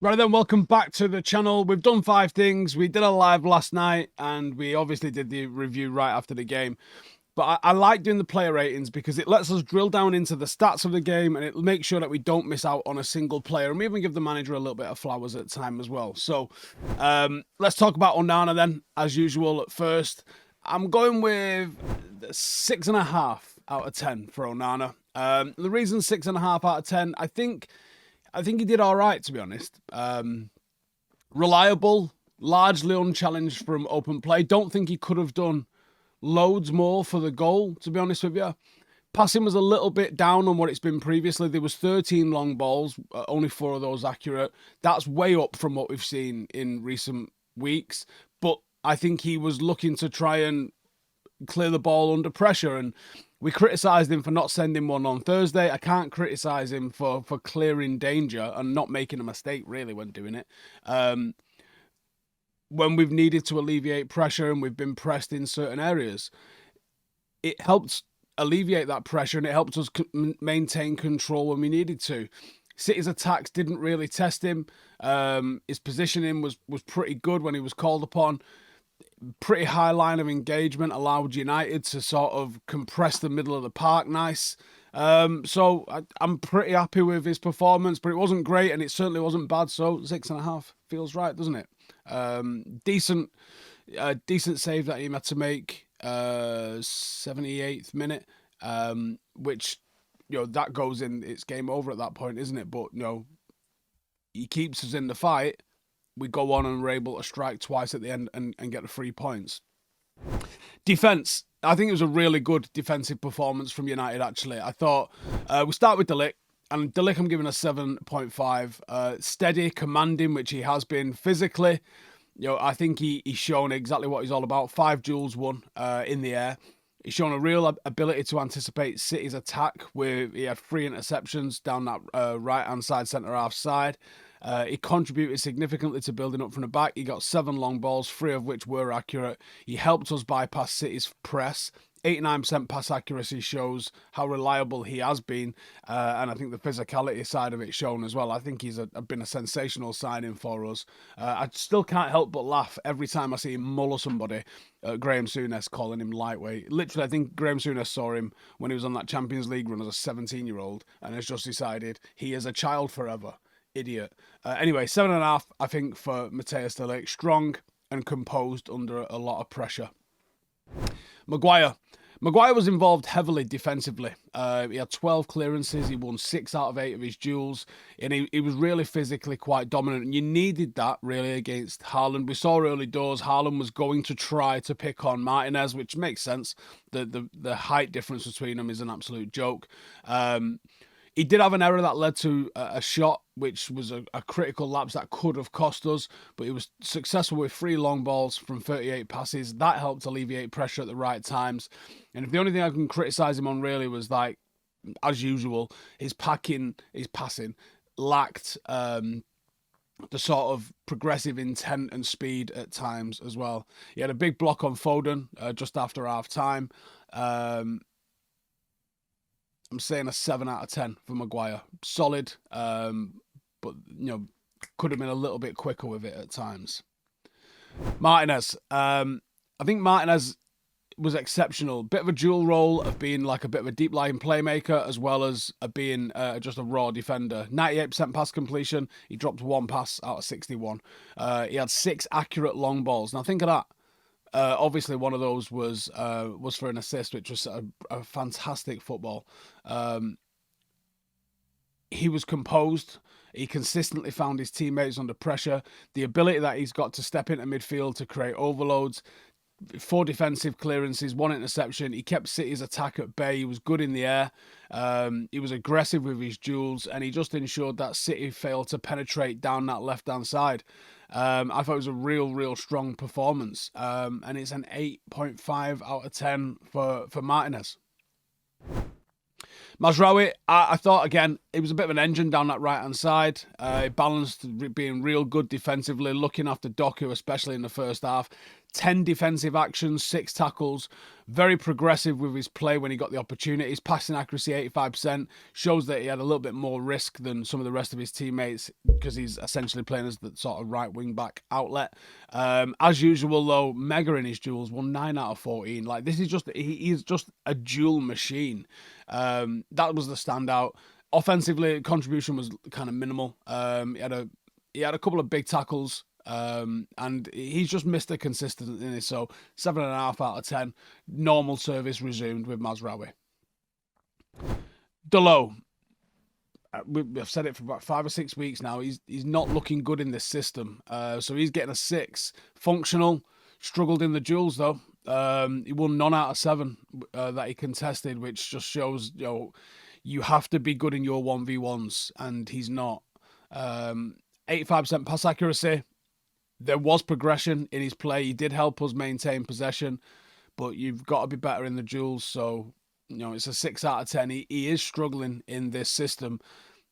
Right then, welcome back to the channel. We've done 5 things. We did a live last night, and we obviously did the review right after the game. But I like doing the player ratings because it lets us drill down into the stats of the game, and it makes sure that we don't miss out on a single player, and we even give the manager a little bit of flowers at the time as well. So let's talk about Onana then, as usual. At first, I'm going with 6.5 out of 10 for Onana. The reason 6.5 out of 10, I think he did all right, to be honest. Reliable, largely unchallenged from open play. Don't think he could have done loads more for the goal, to be honest with you. Passing was a little bit down on what it's been previously. There was 13 long balls, only 4 of those accurate. That's way up from what we've seen in recent weeks. But I think he was looking to try and clear the ball under pressure, and we criticised him for not sending one on Thursday. I can't criticise him for clearing danger and not making a mistake, really, when doing it. When we've needed to alleviate pressure and we've been pressed in certain areas, it helped alleviate that pressure and it helped us maintain control when we needed to. City's attacks didn't really test him. His positioning was pretty good when he was called upon. Pretty high line of engagement, allowed United to sort of compress the middle of the park nice. So I'm pretty happy with his performance, but it wasn't great and it certainly wasn't bad. So 6.5 feels right, doesn't it? Decent save that he had to make, 78th minute, which, that goes in, it's game over at that point, isn't it? But, he keeps us in the fight. We go on and we're able to strike twice at the end and get the 3 points. Defence. I think it was a really good defensive performance from United, actually. I thought we start with De Ligt. And De Ligt I'm giving a 7.5. Steady, commanding, which he has been physically. I think he's shown exactly what he's all about. 5 duels won in the air. He's shown a real ability to anticipate City's attack. He had 3 interceptions down that right-hand side, centre-half side. He contributed significantly to building up from the back. He got 7 long balls, 3 of which were accurate. He helped us bypass City's press. 89% pass accuracy shows how reliable he has been, and I think the physicality side of it shown as well. I think he's been a sensational signing for us. I still can't help but laugh every time I see him muller somebody. Graham Souness calling him lightweight. Literally, I think Graham Souness saw him when he was on that Champions League run as a 17-year-old and has just decided he is a child forever. Idiot. Anyway, 7.5, I think, for Matthias De Ligt. Strong and composed under a lot of pressure. Maguire was involved heavily defensively. He had 12 clearances. He won 6 out of 8 of his duels. And he was really physically quite dominant. And you needed that, really, against Haaland. We saw early doors, Haaland was going to try to pick on Martinez, which makes sense. The height difference between them is an absolute joke. He did have an error that led to a shot, which was a critical lapse that could have cost us, but he was successful with 3 long balls from 38 passes. That helped alleviate pressure at the right times. And if the only thing I can criticise him on really was, like, as usual, his passing lacked the sort of progressive intent and speed at times as well. He had a big block on Foden just after half time. I'm saying a 7 out of 10 for Maguire. Solid, but could have been a little bit quicker with it at times. Martinez. I think Martinez was exceptional. Bit of a dual role of being like a bit of a deep lying playmaker as well as being just a raw defender. 98% pass completion. He dropped 1 pass out of 61. He had 6 accurate long balls. Now think of that. Obviously, one of those was for an assist, which was a fantastic football. He was composed. He consistently found his teammates under pressure. The ability that he's got to step into midfield to create overloads. 4 defensive clearances, 1 interception. He kept City's attack at bay. He was good in the air. He was aggressive with his duels, and he just ensured that City failed to penetrate down that left-hand side. I thought it was a real strong performance. And it's an 8.5 out of 10 for Martinez. Mazraoui, I thought, again, it was a bit of an engine down that right-hand side. He balanced being real good defensively, looking after Doku, especially in the first half. 10 defensive actions, 6 tackles, very progressive with his play when he got the opportunity. His passing accuracy, 85%, shows that he had a little bit more risk than some of the rest of his teammates because he's essentially playing as the sort of right wing back outlet. As usual, though, Mega in his duels won 9 out of 14. Like, this is just, he is just a duel machine. That was the standout. Offensively, contribution was kind of minimal. He had a couple of big tackles. And he's just missed the consistency. So 7.5 out of 10. Normal service resumed with Mazraoui. Dalot. We've said it for about 5 or 6 weeks now. He's not looking good in this system. So he's getting a 6. Functional. Struggled in the duels though. He won none out of 7 that he contested, which just shows you have to be good in your 1v1s, and he's not. 85% pass accuracy. There was progression in his play. He did help us maintain possession, but you've got to be better in the duels. So, it's a 6 out of 10. He is struggling in this system,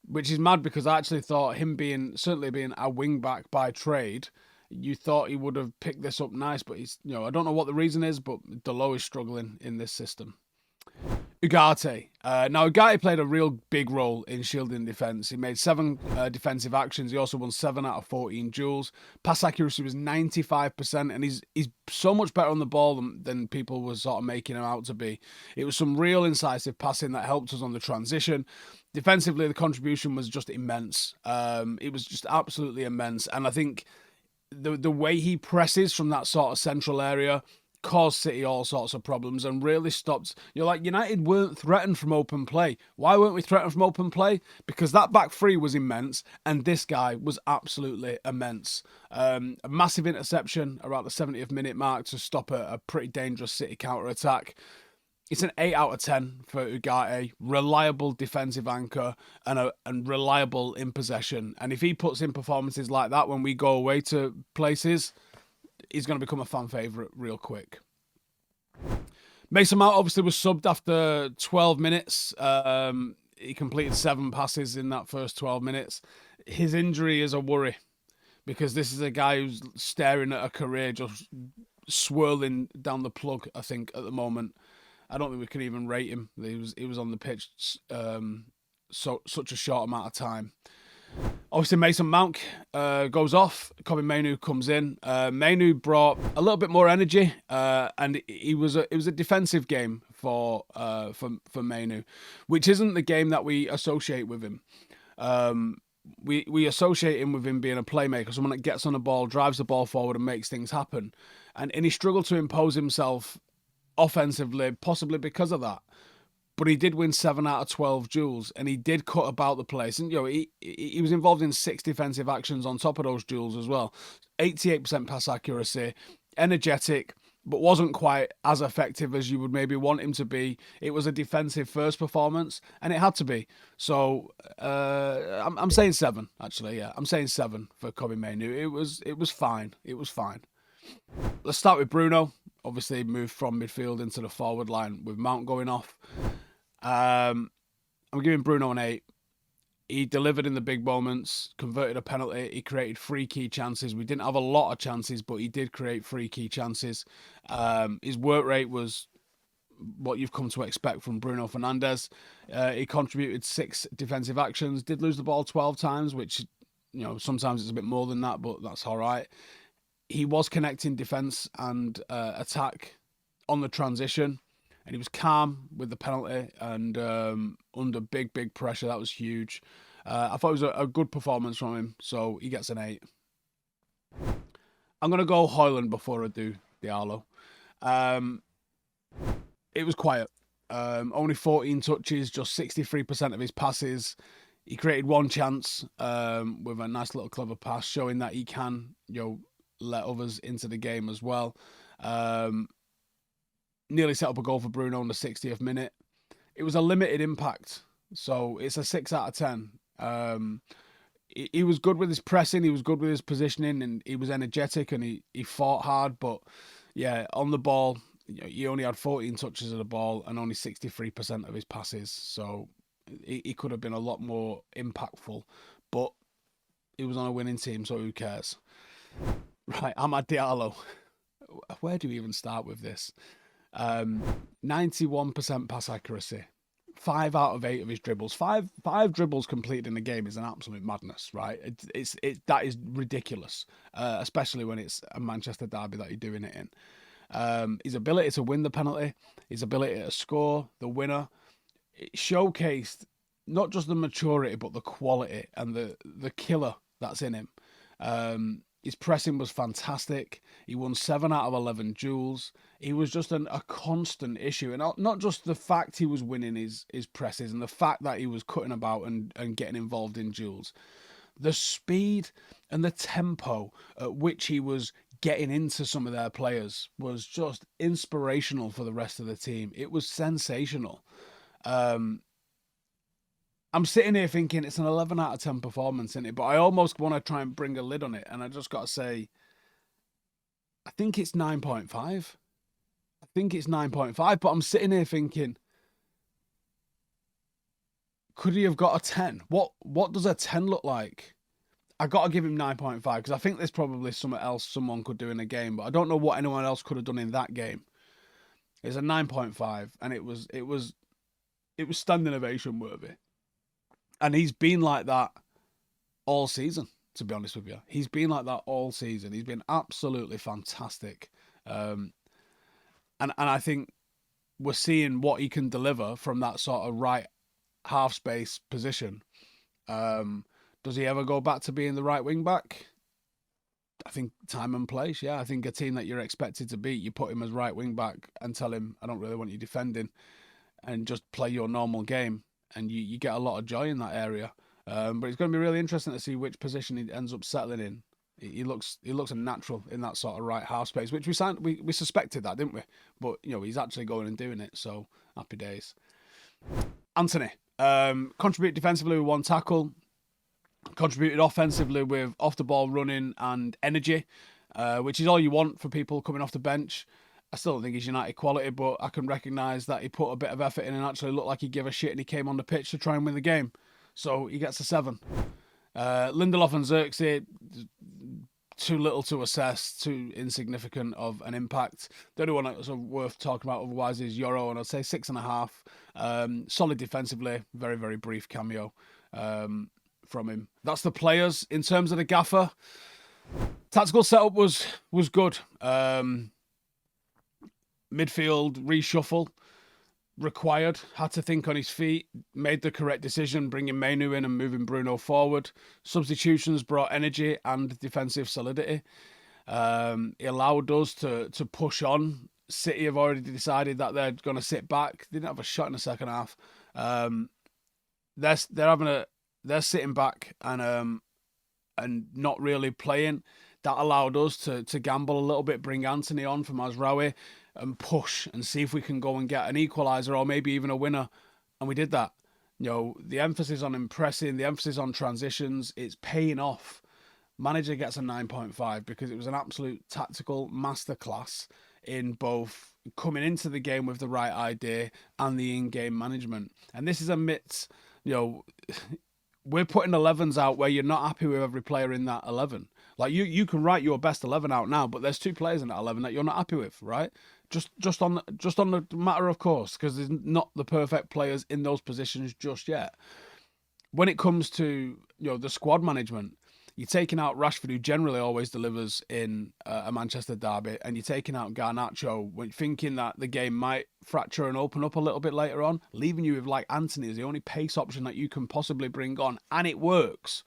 which is mad because I actually thought him certainly being a wing back by trade, you thought he would have picked this up nice, but he's, I don't know what the reason is, but Dalot is struggling in this system. Ugarte. Now, Ugarte played a real big role in shielding defence. He made 7 defensive actions. He also won 7 out of 14 duels. Pass accuracy was 95%, and he's so much better on the ball than people were sort of making him out to be. It was some real incisive passing that helped us on the transition. Defensively, the contribution was just immense. It was just absolutely immense, and I think the way he presses from that sort of central area caused City all sorts of problems and really stopped. United weren't threatened from open play. Why weren't we threatened from open play? Because that back three was immense, and this guy was absolutely immense. A massive interception around the 70th minute mark to stop a pretty dangerous City counter-attack. It's an 8 out of 10 for Ugarte. Reliable defensive anchor and reliable in possession. And if he puts in performances like that when we go away to places, he's going to become a fan favourite real quick. Mason Mount obviously was subbed after 12 minutes. He completed 7 passes in that first 12 minutes. His injury is a worry because this is a guy who's staring at a career just swirling down the plug, I think, at the moment. I don't think we can even rate him. He was on the pitch such a short amount of time. Obviously, Mason Mount goes off. Kobbie Mainoo comes in. Mainoo brought a little bit more energy, and it was a defensive game for Mainoo, which isn't the game that we associate with him. We associate him with him being a playmaker, someone that gets on the ball, drives the ball forward, and makes things happen. And he struggled to impose himself offensively, possibly because of that. But he did win 7 out of 12 duels, and he did cut about the place. And he was involved in 6 defensive actions on top of those duels as well. 88% pass accuracy, energetic, but wasn't quite as effective as you would maybe want him to be. It was a defensive first performance, and it had to be. So I'm saying 7, actually. Yeah, I'm saying 7 for Kobbie Mainoo. It was fine. It was fine. Let's start with Bruno. Obviously moved from midfield into the forward line with Mount going off. I'm giving Bruno an 8. He delivered in the big moments, converted a penalty. He created 3 key chances. We didn't have a lot of chances, but he did create 3 key chances. His work rate was what you've come to expect from Bruno Fernandes. He contributed 6 defensive actions, did lose the ball 12 times, which, sometimes it's a bit more than that, but that's all right. He was connecting defence and attack on the transition, and he was calm with the penalty and under big pressure. That was huge. I thought it was a good performance from him, so he gets an 8. I'm going to go Højlund before I do Diallo. It was quiet. Only 14 touches, just 63% of his passes. He created 1 chance with a nice little clever pass, showing that he can, let others into the game as well. Nearly set up a goal for Bruno in the 60th minute. It was a limited impact, so it's a 6 out of 10. He was good with his pressing, he was good with his positioning, and he was energetic, and he fought hard. But yeah, on the ball, he only had 14 touches of the ball and only 63% of his passes. So he could have been a lot more impactful, but he was on a winning team, so who cares? Right, Amad Diallo. where do we even start with this? 91% pass accuracy. 5 out of 8 of his dribbles. Five dribbles completed in a game is an absolute madness, right? That is ridiculous, especially when it's a Manchester derby that you're doing it in. His ability to win the penalty, his ability to score the winner, it showcased not just the maturity but the quality and the killer that's in him. His pressing was fantastic. He won 7 out of 11 duels. He was just a constant issue. And not just the fact he was winning his presses and the fact that he was cutting about and getting involved in duels. The speed and the tempo at which he was getting into some of their players was just inspirational for the rest of the team. It was sensational. I'm sitting here thinking it's an 11 out of 10 performance, isn't it? But I almost want to try and bring a lid on it. And I just got to say, I think it's 9.5. I think it's 9.5. But I'm sitting here thinking, could he have got a 10? What does a 10 look like? I got to give him 9.5 because I think there's probably something else someone could do in a game. But I don't know what anyone else could have done in that game. It's a 9.5. And it was standing ovation worthy. And he's been like that all season, to be honest with you. He's been like that all season. He's been absolutely fantastic. And I think we're seeing what he can deliver from that sort of right half space position. Does he ever go back to being the right wing back? I think time and place, yeah. I think a team that you're expected to beat, you put him as right wing back and tell him, I don't really want you defending, and just play your normal game. And you get a lot of joy in that area. But it's going to be really interesting to see which position he ends up settling in. He looks a natural in that sort of right half space, which we suspected that, didn't we? But he's actually going and doing it, so happy days. Antony contributed defensively with 1 tackle, contributed offensively with off the ball running and energy, which is all you want for people coming off the bench. I still don't think he's United quality, but I can recognise that he put a bit of effort in and actually looked like he gave a shit and he came on the pitch to try and win the game. So he gets a 7. Lindelof and Xerxes, too little to assess, too insignificant of an impact. The only one that's worth talking about otherwise is Yoro, and I'd say 6.5. Solid defensively, very, very brief cameo from him. That's the players. In terms of the gaffer, tactical setup was good. Midfield reshuffle required, had to think on his feet, made the correct decision, bringing Mainu in and moving Bruno forward. Substitutions brought energy and defensive solidity. It allowed us to push on. City have already decided that they're going to sit back. They didn't have a shot in the second half. They're sitting back and not really playing. That allowed us to gamble a little bit, bring Antony on from Mazraoui and push and see if we can go and get an equaliser or maybe even a winner. And we did that. The emphasis on impressing, the emphasis on transitions, it's paying off. Manager gets a 9.5 because it was an absolute tactical masterclass in both coming into the game with the right idea and the in-game management. And this is amidst, we're putting 11s out where you're not happy with every player in that 11. Like you can write your best 11 out now, but there's 2 players in that 11 that you're not happy with, right? Just on the matter of course, because there's not the perfect players in those positions just yet. When it comes to the squad management, you're taking out Rashford, who generally always delivers in a Manchester derby, and you're taking out Garnacho, thinking that the game might fracture and open up a little bit later on, leaving you with like Antony as the only pace option that you can possibly bring on, and it works.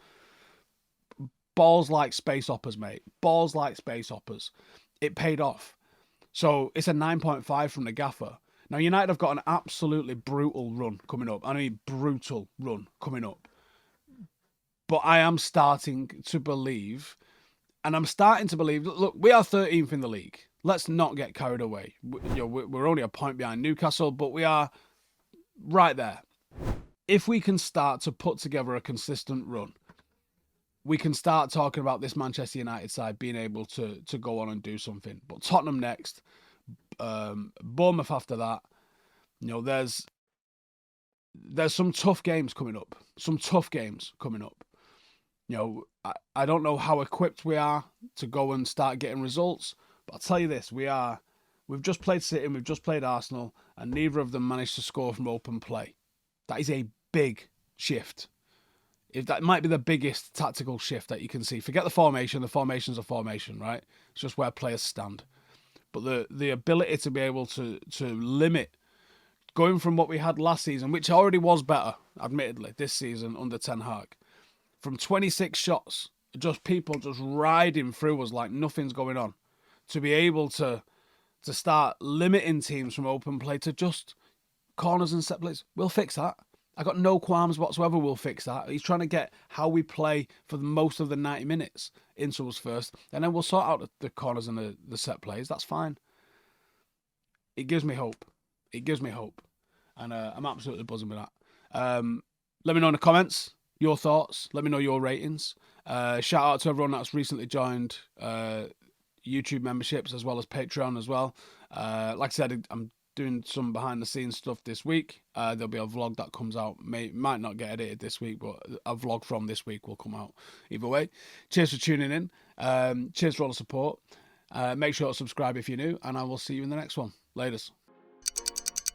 Balls like space hoppers, mate. Balls like space hoppers. It paid off. So it's a 9.5 from the gaffer. Now, United have got an absolutely brutal run coming up. I mean, brutal run coming up. But I am starting to believe, look, we are 13th in the league. Let's not get carried away. We're only a point behind Newcastle, but we are right there. If we can start to put together a consistent run, we can start talking about this Manchester United side being able to go on and do something. But Tottenham next, Bournemouth after that. There's some tough games coming up. I don't know how equipped we are to go and start getting results, But I'll tell you this, we've just played City and we've just played Arsenal, and neither of them managed to score from open play. That is a big shift. If that might be the biggest tactical shift that you can see. Forget the formation. The formation's a formation, right? It's just where players stand. But the ability to be able to limit, going from what we had last season, which already was better, admittedly, this season under Ten Hag, from 26 shots, just people just riding through us like nothing's going on, to be able to start limiting teams from open play to just corners and set plays. We'll fix that. I got no qualms whatsoever. We'll fix that. He's trying to get how we play for most of the 90 minutes into us first, and then we'll sort out the corners and the set plays. That's fine. It gives me hope. It gives me hope. And I'm absolutely buzzing with that. Let me know in the comments your thoughts. Let me know your ratings. Shout out to everyone that's recently joined YouTube memberships as well as Patreon as well. Like I said, I'm doing some behind the scenes stuff this week. There'll be a vlog that comes out. Might not get edited this week, but a vlog from this week will come out either way. Cheers for tuning in. Cheers for all the support. Make sure to subscribe if you're new, and I will see you in the next one. Laters.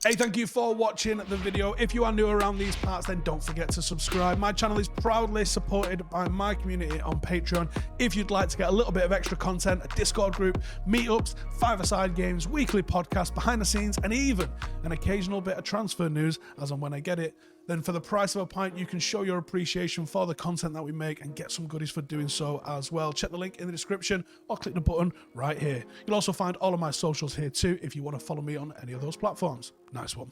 Hey, thank you for watching the video. If you are new around these parts, then don't forget to subscribe. My channel is proudly supported by my community on Patreon. If you'd like to get a little bit of extra content, a Discord group, meetups, five-a-side games, weekly podcasts, behind the scenes, and even an occasional bit of transfer news as and when I get it, then for the price of a pint, you can show your appreciation for the content that we make and get some goodies for doing so as well. Check the link in the description or click the button right here. You'll also find all of my socials here too if you want to follow me on any of those platforms. Nice one.